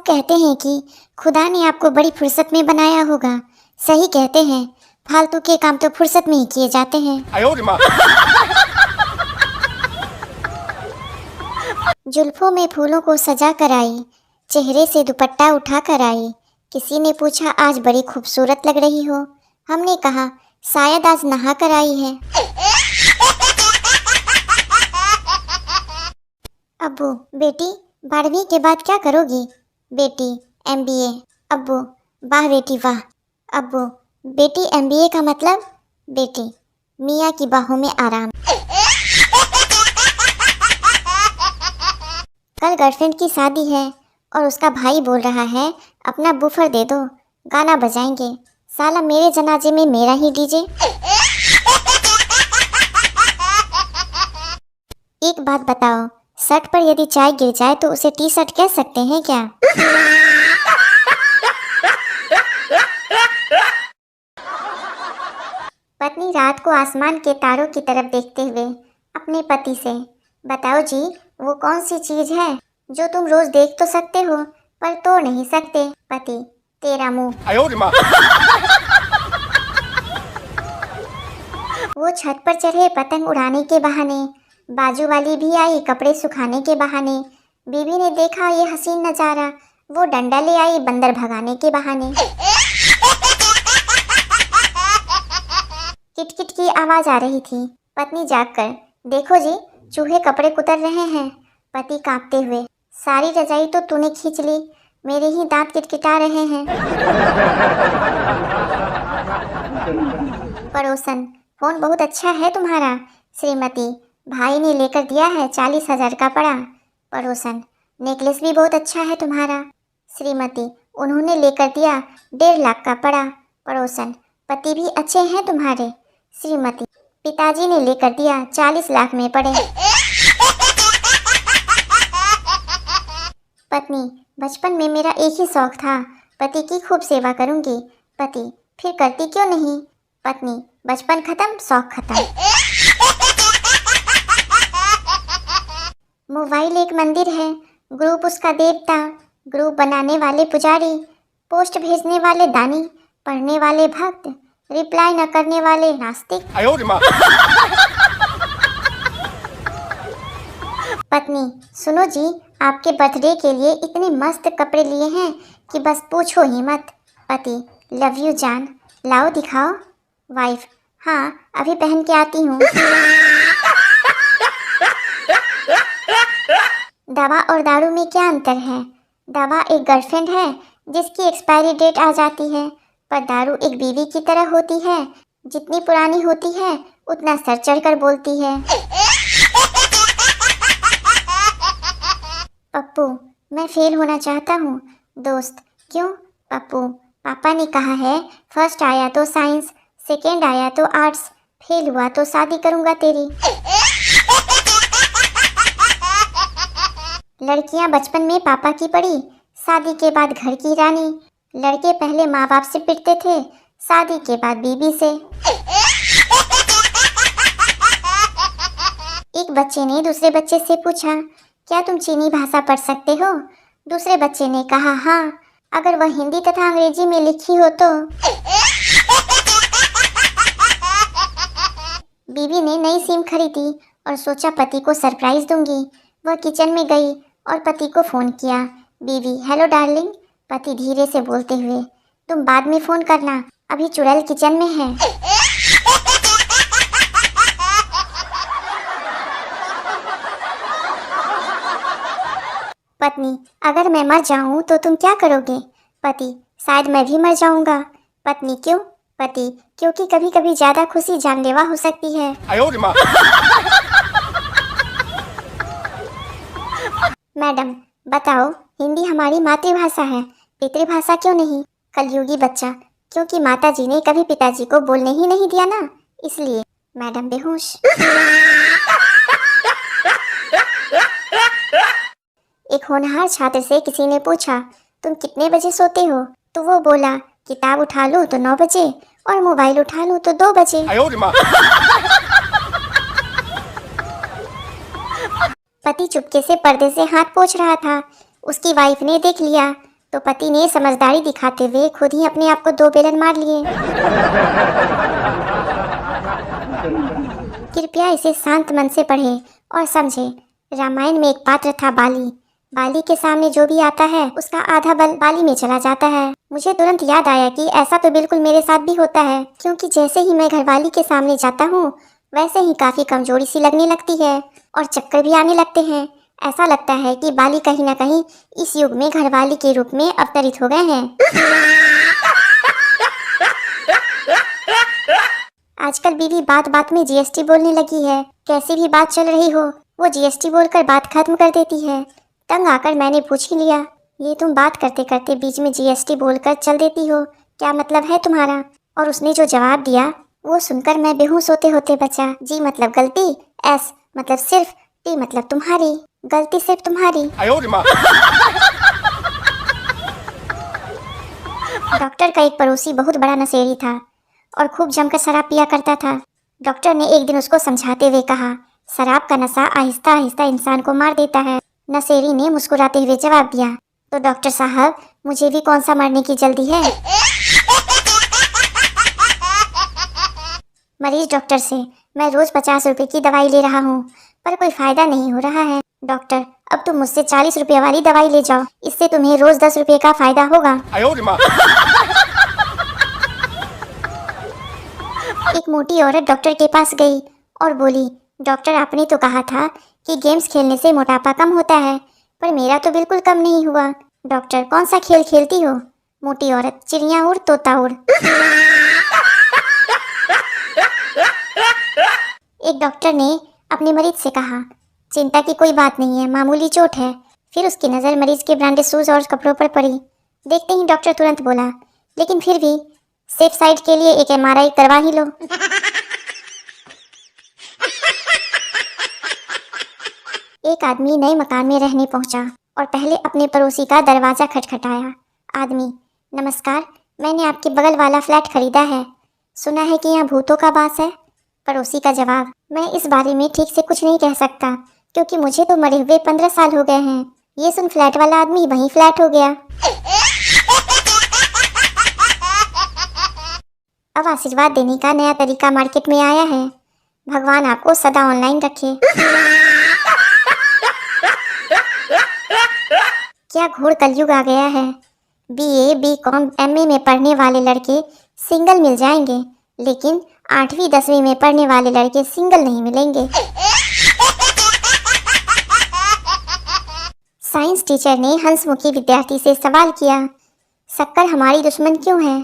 कहते हैं कि खुदा ने आपको बड़ी फुर्सत में बनाया होगा। सही कहते हैं, फालतू के काम तो फुर्सत में ही किए जाते हैं। जुल्फों में फूलों को सजा कर आई, चेहरे से दुपट्टा उठा कर आई। किसी ने पूछा आज बड़ी खूबसूरत लग रही हो। हमने कहा शायद आज नहा कर आई है। अब्बू, बेटी 12वीं के बाद क्या करोगी? बेटी MBA। अब्बू, वाह बेटी वाह। अब्बू, बेटी MBA का मतलब? बेटी मियाँ की बाहों में आराम। कल गर्लफ्रेंड की शादी है और उसका भाई बोल रहा है अपना बूफर दे दो, गाना बजाएंगे। साला मेरे जनाजे में मेरा ही डीजे। एक बात बताओ, शर्ट पर यदि चाय गिर जाए तो उसे टी शर्ट कह सकते हैं क्या? पत्नी रात को आसमान के तारों की तरफ देखते हुए अपने पति से, बताओ जी वो कौन सी चीज है जो तुम रोज देख तो सकते हो पर तोड़ नहीं सकते? पति, तेरा मुंह। वो छत पर चढ़े पतंग उड़ाने के बहाने, बाजू वाली भी आई कपड़े सुखाने के बहाने। बीवी ने देखा ये हसीन नजारा, वो डंडा ले आई बंदर भगाने के बहाने। किटकिट की आवाज आ रही थी। पत्नी जागकर, देखो जी चूहे कपड़े कुतर रहे हैं। पति कांपते हुए, सारी रजाई तो तूने खींच ली, मेरे ही दांत किटकिटा रहे हैं। पड़ोसन, फोन बहुत अच्छा है तुम्हारा। श्रीमती, भाई ने लेकर दिया है 40,000 का पड़ा। पड़ोसन, नेकलेस भी बहुत अच्छा है तुम्हारा। श्रीमती, उन्होंने लेकर दिया 1.5 लाख का पड़ा। पड़ोसन, पति भी अच्छे हैं तुम्हारे। श्रीमती, पिताजी ने लेकर दिया 40 लाख में पड़े। पत्नी, बचपन में मेरा एक ही शौक था, पति की खूब सेवा करूंगी। पति, फिर करती क्यों नहीं? पत्नी, बचपन खत्म शौक खत्म। मोबाइल एक मंदिर है, ग्रुप उसका देवता, ग्रुप बनाने वाले पुजारी, पोस्ट भेजने वाले दानी, पढ़ने वाले भक्त, रिप्लाई न करने वाले नास्तिक। पत्नी, सुनो जी आपके बर्थडे के लिए इतने मस्त कपड़े लिए हैं कि बस पूछो ही मत। पति, लव यू जान, लाओ दिखाओ। वाइफ, हाँ अभी पहन के आती हूँ। दवा और दारू में क्या अंतर है? दवा एक गर्लफ्रेंड है जिसकी एक्सपायरी डेट आ जाती है, पर दारू एक बीवी की तरह होती है, जितनी पुरानी होती है उतना सर चढ़कर बोलती है। पप्पू, मैं फेल होना चाहता हूँ। दोस्त, क्यों? पप्पू, पापा ने कहा है फर्स्ट आया तो साइंस, सेकेंड आया तो आर्ट्स, फेल हुआ तो शादी करूँगा तेरी। लड़कियां बचपन में पापा की पड़ी, शादी के बाद घर की रानी। लड़के पहले माँ बाप से पिटते थे, शादी के बाद बीबी से। एक बच्चे ने दूसरे बच्चे से पूछा, क्या तुम चीनी भाषा पढ़ सकते हो? दूसरे बच्चे ने कहा हाँ, अगर वह हिंदी तथा अंग्रेजी में लिखी हो तो। बीवी ने नई सिम खरीदी और सोचा पति को सरप्राइज दूंगी। वह किचन में गई और पति को फोन किया। बीवी, हेलो डार्लिंग। पति धीरे से बोलते हुए, तुम बाद में फोन करना, अभी चुड़ैल किचन में है। पत्नी, अगर मैं मर जाऊं तो तुम क्या करोगे? पति, शायद मैं भी मर जाऊंगा। पत्नी, क्यों? पति, क्योंकि कभी कभी ज्यादा खुशी जानलेवा हो सकती है। मैडम, बताओ हिंदी हमारी मातृभाषा है, पितृभाषा क्यों नहीं? कलयुगी बच्चा, क्योंकि माताजी ने कभी पिताजी को बोलने ही नहीं दिया ना, इसलिए। मैडम बेहोश। एक होनहार छात्र से किसी ने पूछा, तुम कितने बजे सोते हो? तो वो बोला, किताब उठा लूं तो 9 बजे और मोबाइल उठा लूं तो 2 बजे। पति चुपके से पर्दे से हाथ पोंछ रहा था, उसकी वाइफ ने देख लिया। तो पति ने समझदारी दिखाते हुए खुद ही अपने आप को 2 बेलन मार लिए। कृपया इसे शांत मन से पढ़ें और समझें। रामायण में एक पात्र था बाली। बाली के सामने जो भी आता है उसका आधा बल बाली में चला जाता है। मुझे तुरंत याद आया कि ऐसा तो बिल्कुल मेरे साथ भी होता है, क्योंकि जैसे ही मैं घरवाली के सामने जाता हूँ वैसे ही काफी कमजोरी सी लगने लगती है और चक्कर भी आने लगते हैं। ऐसा लगता है कि बाली कहीं ना कहीं इस युग में घरवाली के रूप में अवतरित हो गए हैं। आजकल बीवी बात बात में जीएसटी बोलने लगी है। कैसी भी बात चल रही हो वो जीएसटी बोलकर बात खत्म कर देती है। तंग आकर मैंने पूछ ही लिया, ये तुम बात करते करते बीच में जीएसटी बोलकर चल देती हो, क्या मतलब है तुम्हारा? और उसने जो जवाब दिया वो सुनकर मैं बेहोश होते होते बचा। जी मतलब गलती, एस मतलब सिर्फ, टी मतलब तुम्हारी, गलती सिर्फ तुम्हारी। डॉक्टर का एक पड़ोसी बहुत बड़ा नशेड़ी था और खूब जमकर शराब पिया करता था। डॉक्टर ने एक दिन उसको समझाते हुए कहा, शराब का नशा आहिस्ता आहिस्ता इंसान को मार देता है। नशेड़ी ने मुस्कुराते हुए जवाब दिया, तो डॉक्टर साहब मुझे भी कौन सा मरने की जल्दी है? मरीज डॉक्टर से, मैं रोज 50 रुपए की दवाई ले रहा हूँ पर कोई फायदा नहीं हो रहा है। डॉक्टर, अब तुम मुझसे 40 रुपए वाली दवाई ले जाओ, इससे तुम्हें रोज 10 रुपए का फायदा होगा। एक मोटी औरत डॉक्टर के पास गई और बोली, डॉक्टर आपने तो कहा था कि गेम्स खेलने से मोटापा कम होता है, पर मेरा तो बिल्कुल कम नहीं हुआ। डॉक्टर, कौन सा खेल खेलती हो? मोटी औरत, चिड़िया उड़ तोता उड़। एक डॉक्टर ने अपने मरीज से कहा, चिंता की कोई बात नहीं है, मामूली चोट है। फिर उसकी नज़र मरीज के ब्रांडेड शूज और कपड़ों पर पड़ी। देखते ही डॉक्टर तुरंत बोला, लेकिन फिर भी सेफ साइड के लिए एक एमआरआई करवा ही लो। एक आदमी नए मकान में रहने पहुंचा और पहले अपने पड़ोसी का दरवाजा खटखटाया। आदमी, नमस्कार, मैंने आपके बगल वाला फ्लैट खरीदा है, सुना है कि यहाँ भूतों का वास है। पड़ोसी का जवाब, मैं इस बारे में ठीक से कुछ नहीं कह सकता क्योंकि मुझे तो मरे हुए 15 साल हो गए हैं। ये सुन फ्लैट वाला आदमी वहीं फ्लैट हो गया। अब आशीर्वाद देने का नया तरीका मार्केट में आया है। भगवान आपको सदा ऑनलाइन रखे। क्या घोर कलयुग आ गया है। बीए, बीकॉम, एमए में पढ़ने वाले लड़के सिंगल मिल जाएंगे, लेकिन 8वीं 10वीं में पढ़ने वाले लड़के सिंगल नहीं मिलेंगे। साइंस टीचर ने हंसमुखी विद्यार्थी से सवाल किया, शक्कर हमारी दुश्मन क्यों है?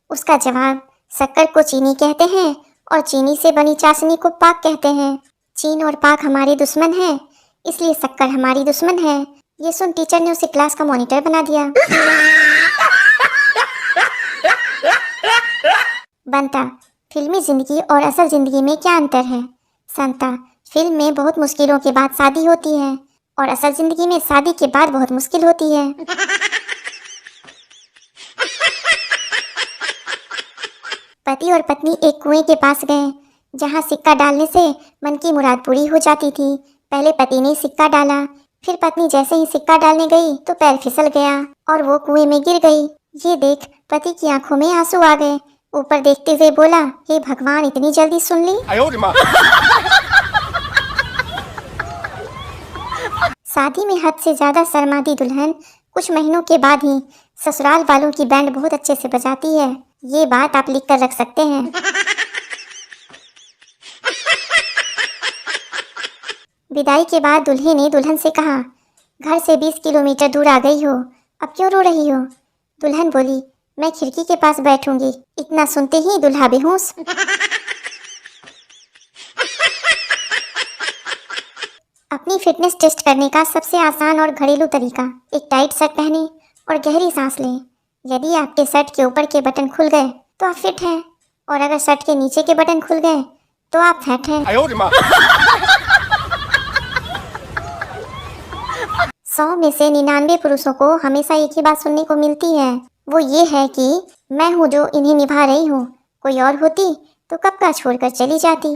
उसका जवाब, शक्कर को चीनी कहते हैं और चीनी से बनी चाशनी को पाक कहते हैं। चीन और पाक हमारे दुश्मन हैं, इसलिए शक्कर हमारी दुश्मन है। ये सुन टीचर ने उसे क्लास का मॉनिटर बना दिया। बनता, फिल्मी जिंदगी और असल जिंदगी में क्या अंतर है? संता, फिल्म में बहुत मुश्किलों के बाद शादी होती है और असल जिंदगी में शादी के बाद बहुत मुश्किल होती है। पति और पत्नी एक कुएं के पास गए जहां सिक्का डालने से मन की मुराद पूरी हो जाती थी। पहले पति ने सिक्का डाला, फिर पत्नी जैसे ही सिक्का डालने गई तो पैर फिसल गया और वो कुएं में गिर गई। ये देख पति की आंखों में आंसू आ गए। ऊपर देखते हुए बोला, हे भगवान, इतनी जल्दी सुन ली। शादी में हद से ज्यादा शर्माती दुल्हन कुछ महीनों के बाद ही ससुराल वालों की बैंड बहुत अच्छे से बजाती है। ये बात आप लिख कर रख सकते हैं। विदाई के बाद दूल्हे ने दुल्हन से कहा, घर से 20 किलोमीटर दूर आ गई हो, अब क्यों रो रही हो? दुल्हन बोली, मैं खिड़की के पास बैठूंगी। इतना सुनते ही दुल्हा बेहोश। अपनी फिटनेस टेस्ट करने का सबसे आसान और घरेलू तरीका, एक टाइट शर्ट पहने और गहरी सांस लें। यदि आपके शर्ट के ऊपर के बटन खुल गए तो आप फिट हैं, और अगर शर्ट के नीचे के बटन खुल गए तो आप फैट हैं। 100 में से 99 पुरुषों को हमेशा एक ही बात सुनने को मिलती है, वो ये है कि मैं हूँ जो इन्हें निभा रही हूँ, कोई और होती तो कब का छोड़कर चली जाती।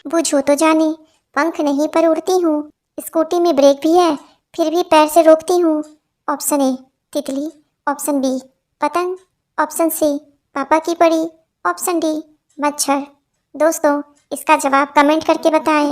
बुझो तो जाने, पंख नहीं पर उड़ती हूँ, स्कूटी में ब्रेक भी है, फिर भी पैर से रोकती हूँ। ऑप्शन ए तितली, ऑप्शन बी पतंग, ऑप्शन सी पापा की परी, ऑप्शन डी मच्छर। दोस्तों, इसका जवाब कमेंट करके बताएं।